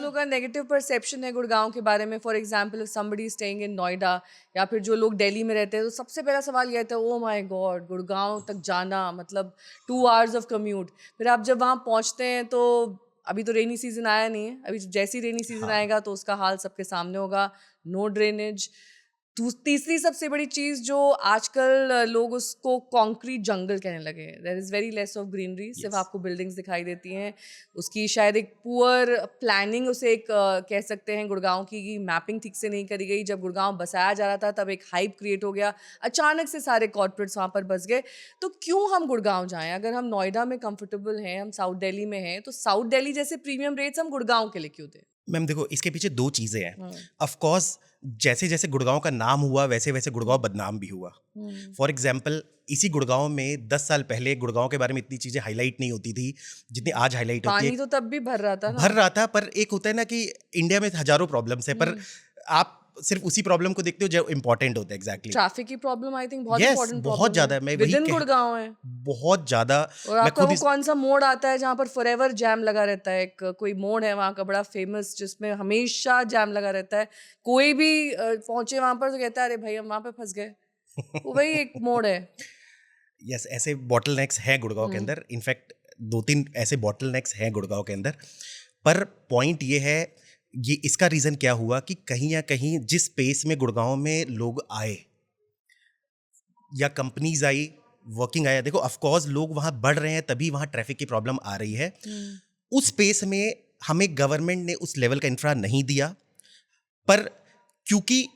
लोगों का negative perception है गुड़गांव के बारे में. For example if somebody staying in Noida या फिर जो लोग दिल्ली में रहते हैं, तो सबसे पहला सवाल ये आता है, ओ माय गॉड, गुड़गांव तक जाना मतलब 2 आवर्स ऑफ कम्यूट. फिर आप जब वहाँ पहुँचते हैं तो अभी तो रेनी सीजन आया नहीं है, अभी जैसे ही रेनी सीजन आएगा तो उसका हाल सबके सामने होगा. No drainage. तीसरी सबसे बड़ी चीज जो आजकल लोग उसको कॉन्क्रीट जंगल कहने लगे हैं. There is very less of greenery. सिर्फ आपको बिल्डिंग्स दिखाई देती हैं. उसकी शायद एक पुअर प्लानिंग उसे एक कह सकते हैं गुड़गांव की मैपिंग ठीक से नहीं करी गई. जब गुड़गांव बसाया जा रहा था तब एक हाइप क्रिएट हो गया, अचानक से सारे कॉर्पोरेट्स वहाँ पर बस गए. तो क्यों हम गुड़गांव जाएं? अगर हम नोएडा में कंफर्टेबल हैं, हम साउथ दिल्ली में हैं, तो साउथ दिल्ली जैसे प्रीमियम रेट्स हम गुड़गांव के लिए क्यों दें? मैम देखो, इसके पीछे दो चीजें हैं. ऑफ कोर्स जैसे जैसे गुड़गांव का नाम हुआ वैसे वैसे गुड़गांव बदनाम भी हुआ. फॉर एग्जाम्पल, इसी गुड़गांव में 10 साल पहले गुड़गांव के बारे में इतनी चीजें हाईलाइट नहीं होती थी जितनी आज हाईलाइट होती है. पानी तो तब भी भर रहा था ना. भर रहा था, पर एक होता है ना कि इंडिया में हजारों प्रॉब्लम्स है, पर आप सिर्फ उसी प्रॉब्लम को देखते हो जो इंपॉर्टेंट होता है. एग्जैक्टली. ट्रैफिक की प्रॉब्लम आई थिंक बहुत Yes, इंपॉर्टेंट बहुत ज्यादा. मैं वही विदिन गुड़गांव है. बहुत ज्यादा. और मैं आपका खुद वो कौन सा मोड़ आता है जहाँ पर फॉरएवर जैम लगा रहता है? एक कोई मोड़ है वहाँ का बड़ा फेमस जिसमें हमेशा जैम लगा रहता है. कोई भी पहुंचे वहां पर तो कहता है अरे भाई हम वहां पे फंस गए. वो वही एक मोड़ है. यस, ऐसे बॉटल नेक्स हैं गुड़गांव के अंदर. इनफैक्ट 2-3 ऐसे बॉटल नेक्स हैं गुड़गांव के अंदर. पर पॉइंट ये है, ये इसका रीज़न क्या हुआ कि कहीं या कहीं जिस स्पेस में गुड़गांव में लोग आए या कंपनीज आई, वर्किंग आया, देखो ऑफ कोर्स लोग वहाँ बढ़ रहे हैं तभी वहाँ ट्रैफिक की प्रॉब्लम आ रही है. उस स्पेस में हमें गवर्नमेंट ने उस लेवल का इंफ्रा नहीं दिया. पर क्योंकि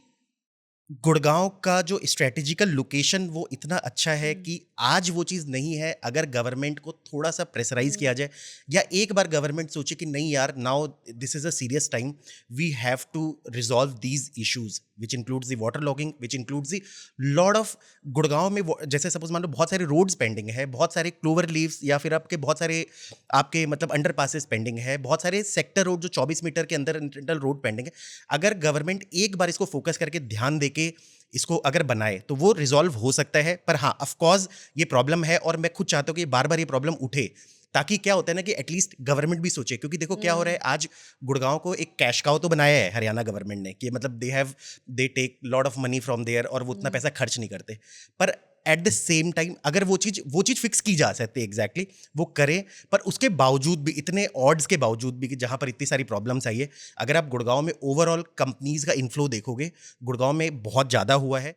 गुड़गांव का जो स्ट्रेटेजिकल लोकेशन वो इतना अच्छा है कि आज वो चीज़ नहीं है. अगर गवर्नमेंट को थोड़ा सा प्रेशराइज किया जाए या एक बार गवर्नमेंट सोचे कि नहीं यार, now this is a serious time, we have to resolve these issues which includes the water logging, which includes the lot of Gurgaon में जैसे सपोज मान लो बहुत सारे रोड्स पेंडिंग है, बहुत सारे क्लोवर लीव्स या फिर आपके बहुत सारे आपके मतलब अंडर पासेस पेंडिंग है, बहुत सारे सेक्टर रोड जो 24 मीटर के अंदर इंटरनल रोड पेंडिंग है. अगर गवर्नमेंट एक बार इसको फोकस करके ध्यान दे के इसको अगर बनाए तो वो रिजॉल्व हो सकता है. पर हाँ, ऑफ कोर्स ये प्रॉब्लम है और मैं खुद चाहता हूँ कि बार बार ये प्रॉब्लम उठे, ताकि क्या होता है ना कि एटलीस्ट गवर्नमेंट भी सोचे. क्योंकि देखो क्या हो रहा है, आज गुड़गांव को एक कैश काउ तो बनाया है हरियाणा गवर्नमेंट ने कि मतलब they take lot of money from there और वो उतना पैसा खर्च नहीं करते. पर एट द सेम टाइम अगर वो चीज़ फिक्स की जा सकती है, एग्जैक्टली वो करें. पर उसके बावजूद भी, इतने ऑड्स के बावजूद भी कि जहाँ पर इतनी सारी प्रॉब्लम्स आई है, अगर आप गुड़गांव में ओवरऑल कंपनीज का इन्फ्लो देखोगे, गुड़गांव में बहुत ज़्यादा हुआ है.